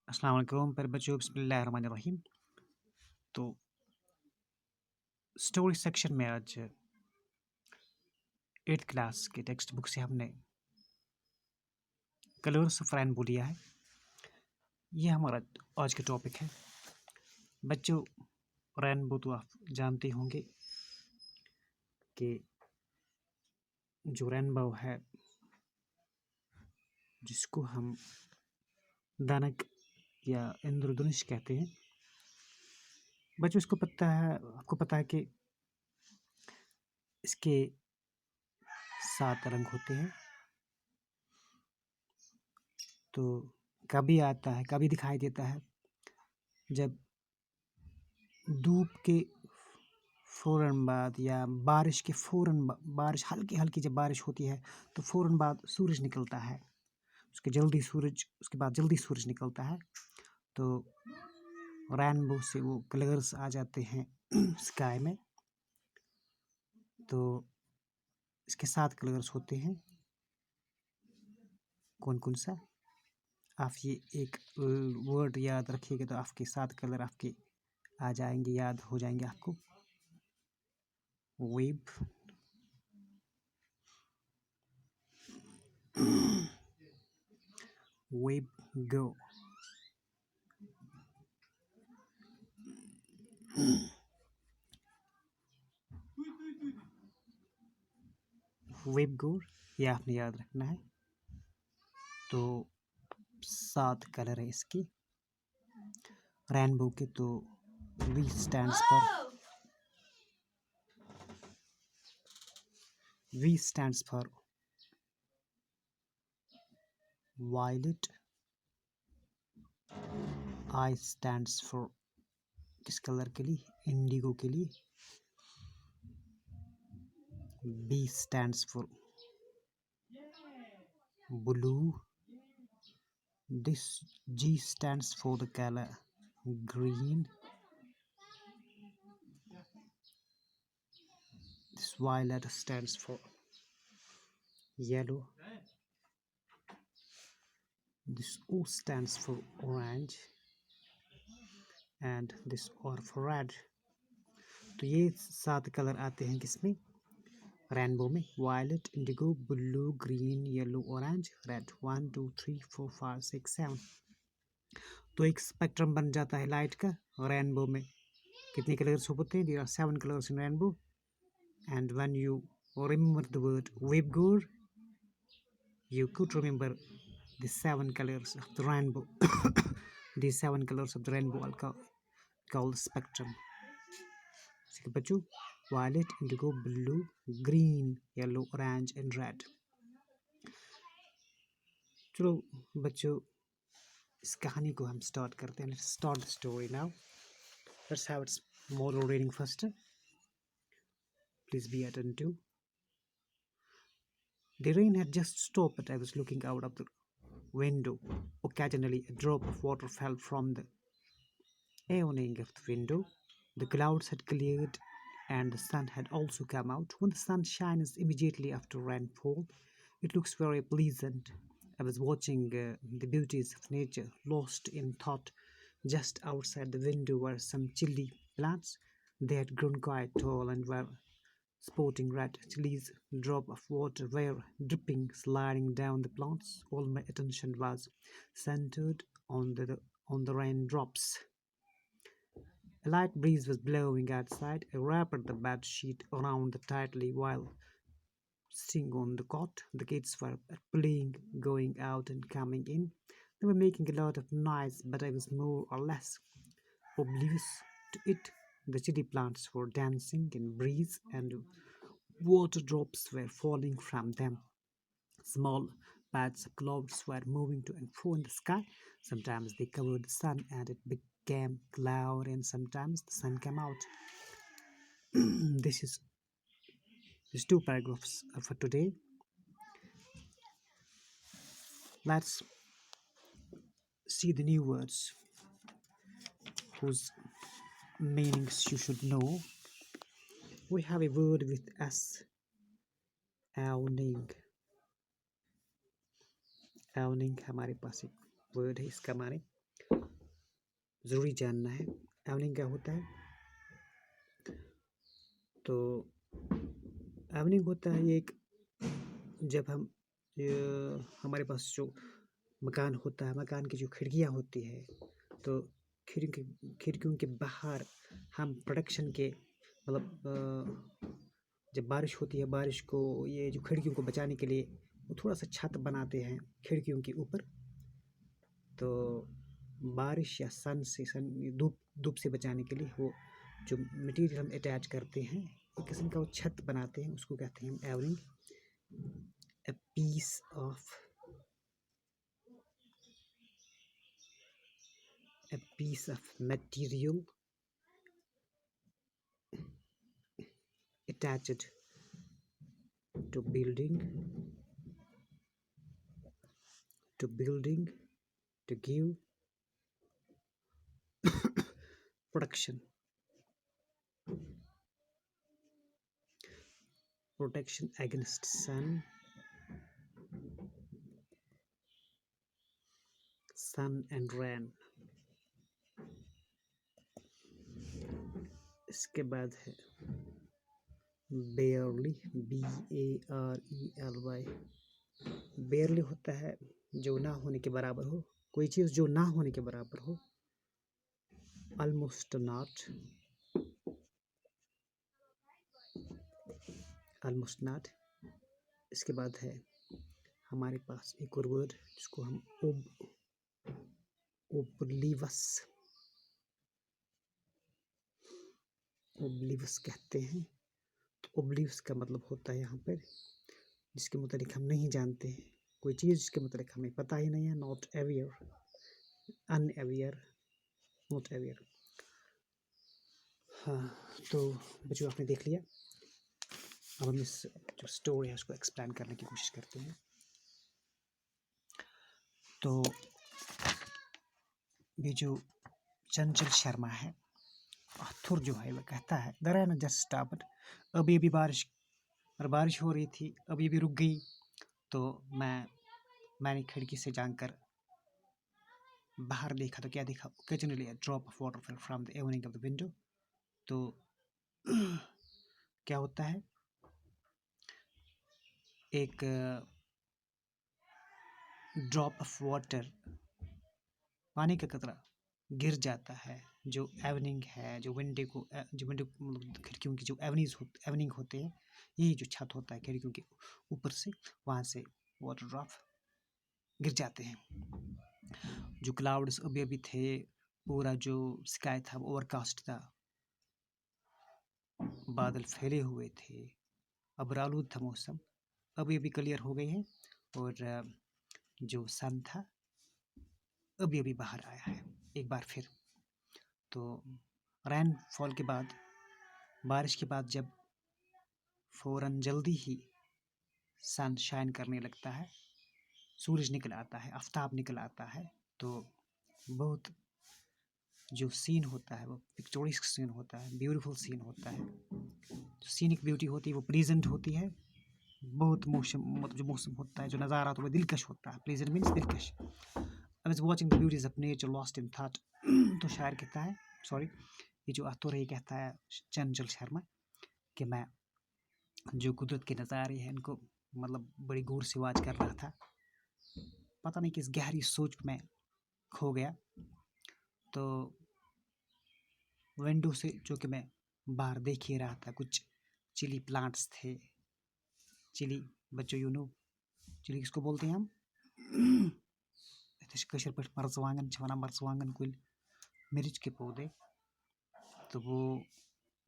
अस्सलाम वालेकुम प्यारे बच्चों बिस्मिल्लाहिर्रहमानिर्रहीम। तो स्टोरी सेक्शन में आज 8th क्लास के टेक्स्ट बुक से हमने कलर्स ऑफ रेनबो लिया है। ये हमारा आज का टॉपिक है। बच्चों, रेनबो तो आप जानते होंगे कि जो रेनबो है जिसको हम दानक या इंद्रधनुष कहते हैं। बच्चों, आपको पता है कि इसके 7 रंग होते हैं। तो कभी आता है, कभी दिखाई देता है जब धूप के फ़ौरन बाद या बारिश के बारिश हल्की-हल्की जब बारिश होती है तो फ़ौरन बाद सूरज निकलता है। उसके बाद जल्दी सूरज निकलता है। तो रेनबो से वो कलर्स आ जाते हैं स्काई में। तो इसके 7 कलर्स होते हैं। कौन-कौन सा? आप ये एक वर्ड याद रखिएगा तो आपके 7 कलर आपके आ जाएंगे, याद हो जाएंगे आपको। वेव, वेव गो, वेव गो, ये आपने याद रखना है। तो 7 कलर है इसकी रेनबो के। तो V stands for violet, I stands for किस कलर के लिए? इंडिगो के लिए। B stands for blue, this G stands for the color green, this violet stands for yellow, this O stands for orange, and this R for red. तो ये 7 colour आते हैं किसमें? रेनबो में। Violet, indigo, blue, green, yellow, orange, red. 1 2 3 4 5 6 7। तो एक spectrum बन जाता है लाइट का। रेनबो में कितने कलर्स होते हैं? There are 7 colours in rainbow. And when you remember the word Vibgor, you could remember the 7 colors of the rainbow. These 7 colors of the rainbow are called spectrum. ठीक है बच्चों, violet, indigo, blue, green, yellow, orange and red. चलो बच्चों, इस कहानी को हम start करते हैं। Let's start the story now. Let's have its moral reading first. Please be attentive. The rain had just stopped. I was looking out of the window. Occasionally, a drop of water fell from the awning of the window. The clouds had cleared and the sun had also come out. When the sun shines immediately after rainfall, it looks very pleasant. I was watching the beauties of nature, lost in thought. Just outside the window were some chili plants. They had grown quite tall and were sporting red chilies. Drop of water were dripping, sliding down the plants. All my attention was centered on the raindrops. A light breeze was blowing outside. I wrapped the bed sheet around the tightly while sitting on the cot. The kids were playing, going out and coming in. They were making a lot of noise, but I was more or less oblivious to it. The chili plants were dancing in breeze, and water drops were falling from them. Small pads of clouds were moving to and fro in the sky. Sometimes they covered the sun and it became cloudy, and sometimes the sun came out. this is these 2 paragraphs for today. Let's see the new words whose meanings you should know. We have a word with S. Awning. Awning हमारे पास एक word है, इसका माने ज़रूरी जानना है। Evening क्या होता है? तो एवनिंग होता है ये एक, जब हम हमारे पास जो मकान होता है, मकान की जो खिड़कियाँ होती है, तो खिड़कियों के बाहर हम प्रोटेक्शन के मतलब जब बारिश होती है, बारिश को ये जो खिड़कियों को बचाने के लिए वो थोड़ा सा छत बनाते हैं खिड़कियों के ऊपर। तो बारिश या सन धूप धूप से बचाने के लिए वो जो मटेरियल हम अटैच करते हैं, एक किस्म का वो छत बनाते हैं, उसको कहते हैं हम एवरिंग। a piece of a piece of material attached to building to give protection against sun and rain। इसके बाद है barely, barely। barely होता है जो ना होने के बराबर हो, कोई चीज़ जो ना होने के बराबर हो। almost not। इसके बाद है हमारे पास एक और वर्ड जिसको हम ओब्लिवस कहते हैं। तो ओब्लिवस का मतलब होता है यहाँ पर जिसके मुतालिक हम नहीं जानते हैं, कोई चीज़ जिसके मुतालिक हमें पता ही नहीं है। Not aware, unaware, not aware. हाँ, तो बच्चों आपने देख लिया। अब हम इस जो स्टोरी है उसको एक्सप्लेन करने की कोशिश करते हैं। तो ये जो चंचल शर्मा है, आथुर जो है, वो कहता है द रेन जस्ट स्टॉप्ड। अभी बारिश हो रही थी, अभी रुक गई। तो मैंने खिड़की से जानकर बाहर देखा तो क्या देखा? Occasionally a drop of water fell from the opening of the window. तो क्या होता है, एक ड्रॉप ऑफ वाटर, पानी का कतरा गिर जाता है जो एवनिंग है, जो विंडो मतलब खिड़कियों की जो एवनिंग होते हैं, यही जो छत होता है खिड़कियों के ऊपर से, वहाँ से वाटर ड्रॉप गिर जाते हैं। जो क्लाउड्स अभी थे, पूरा जो स्काई था वो ओवरकास्ट था, बादल फैले हुए थे, अबरालूद था मौसम, अभी क्लियर हो गए हैं। और जो सन था अभी बाहर आया है एक बार फिर। तो रेनफॉल के बाद, बारिश के बाद, जब फ़ौरन जल्दी ही सन शाइन करने लगता है, सूरज निकल आता है, आफ्ताब निकल आता है, तो बहुत जो सीन होता है वो पिक्चोरिस्क सीन होता है, ब्यूटीफुल सीन होता है। जो सीनिक ब्यूटी होती है वो प्रेजेंट होती है। बहुत मतलब जो मौसम होता है, जो नज़ारा होता है वो दिलकश होता है। प्लेजेंट मीन्स दिलकश। I was watching the beauties of nature lost in thought. तो शायर कहता है, सॉरी, ये जो आतुर है कहता है चंचल शर्मा कि मैं जो कुदरत के नज़ारे हैं इनको मतलब बड़ी गौर से वाच कर रहा था, पता नहीं किस गहरी सोच में खो गया। तो विंडो से जो कि मैं बाहर देख ही रहा था, कुछ चिली प्लांट्स थे। चिली बच्चों यू नो चिली किसको बोलते हैं हम? कशर पर मर्जवांगन छवाना, मर्जवांगन कुल, मिर्च के पौधे। तो वो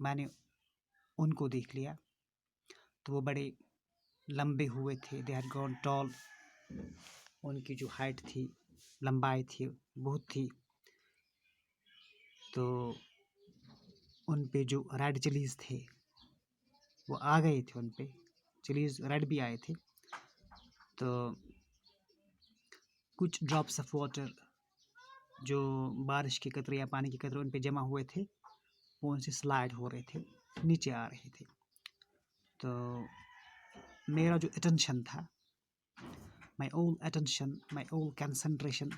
मैंने उनको देख लिया, तो वो बड़े लंबे हुए थे, दे हैड गॉन टॉल। उनकी जो हाइट थी, लंबाई थी, बहुत थी। तो उन पे जो रेड चिलीज़ थे वो आ गए थे, उन पे चिलीज़ रेड भी आए थे। तो कुछ ड्रॉप्स ऑफ वाटर, जो बारिश के कतरे या पानी के कतरे उन पे जमा हुए थे, वो उनसे स्लाइड हो रहे थे, नीचे आ रहे थे। तो मेरा जो अटेंशन था, my all concentration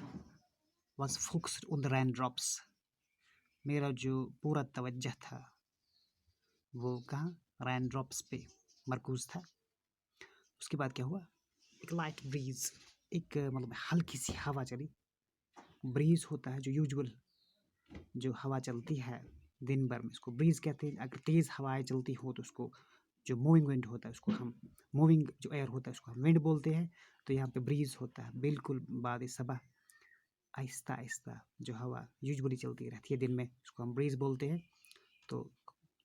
was focused on the raindrops। मेरा जो पूरा तवज्जो था वो कहाँ, रेन ड्रॉप्स पे मरकूज था। उसके बाद क्या हुआ, एक लाइट ब्रीज, एक मतलब हल्की सी हवा चली। ब्रीज होता है जो यूजुअल जो हवा चलती है दिन भर में, उसको ब्रीज कहते हैं। अगर तेज़ हवाएं चलती हो तो उसको, जो मूविंग विंड होता है उसको हम, मूविंग जो एयर होता है उसको हम विंड बोलते हैं। तो यहाँ पे ब्रीज होता है बिल्कुल बाद सबा, आहिस्ता आहिस्ता जो हवा यूजुअली चलती रहती है दिन में, उसको हम ब्रीज बोलते हैं। तो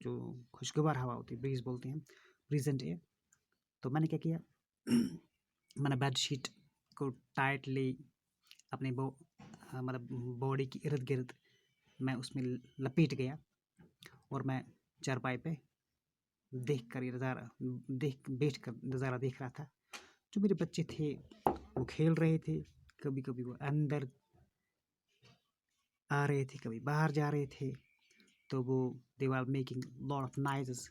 जो खुशगवार हवा होती है ब्रीज बोलते हैं, ब्रीजेंट एयर। तो मैंने क्या किया, मैंने बेडशीट को टाइटली अपने मतलब बॉडी के इर्द गिर्द मैं उसमें लपेट गया, और मैं चारपाई पे देख कर ये नज़ारा बैठ कर नज़ारा देख रहा था। जो मेरे बच्चे थे वो खेल रहे थे, कभी कभी वो अंदर आ रहे थे, कभी बाहर जा रहे थे। तो वो they are making lot of noises,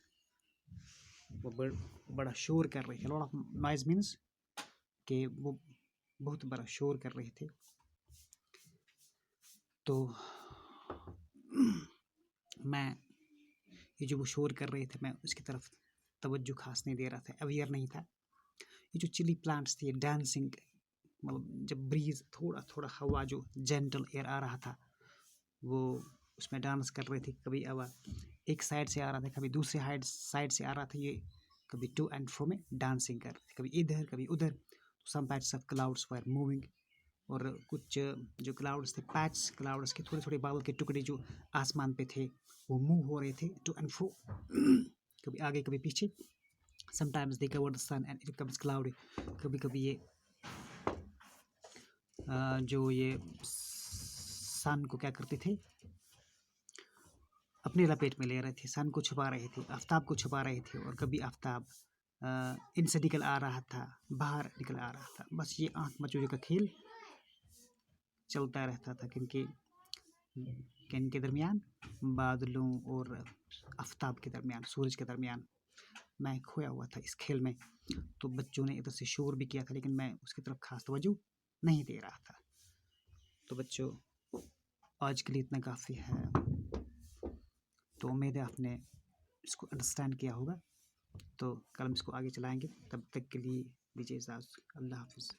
वो बड़ा शोर कर रहे थे। लॉट ऑफ नॉइज मीन्स कि वो बहुत बड़ा शोर कर रहे थे। तो मैं ये जो वो शोर कर रहे थे मैं उसकी तरफ तवज्जो खास नहीं दे रहा था, अवेयर नहीं था। ये जो चिली प्लांट्स थे डांसिंग, मतलब जब ब्रीज थोड़ा थोड़ा हवा जो जेंटल एयर आ रहा था वो उसमें डांस कर रहे थे। कभी हवा एक साइड से आ रहा था, कभी दूसरे साइड से आ रहा था। ये कभी टू एंड फ्रो में डांसिंग कर रहे थे, कभी इधर कभी उधर। Some parts of clouds were moving, और कुछ जो क्लाउड्स थे, पैच क्लाउड्स के थोड़े थोड़े बादल के टुकड़े जो आसमान पे थे वो मूव हो रहे थे टू एंड फ्रो, कभी आगे कभी पीछे। Sometimes they cover the sun and it becomes cloudy. कभी कभी ये जो ये सन को क्या करते थे, अपने लपेट में ले रहे थे, सन को छुपा रहे थे, आफ्ताब को छुपा रहे थे। और कभी आफ्ताब इनसे निकल आ रहा था, बाहर निकल आ रहा था। बस ये आँख मचोले का खेल चलता रहता था किनके किनके दरमियान, बादलों और आफ्ताब के दरमियान, सूरज के दरमियान। मैं खोया हुआ था इस खेल में। तो बच्चों ने इधर से शोर भी किया था, लेकिन मैं उसकी तरफ खास तवज्जो नहीं दे रहा था। तो बच्चों, आज के लिए इतना काफ़ी है। तो उम्मीद है आपने इसको अंडरस्टैंड किया होगा। तो कल हम इसको आगे चलाएंगे, तब तक के लिए दीजिए इजाज़त। अल्लाह हाफिज़।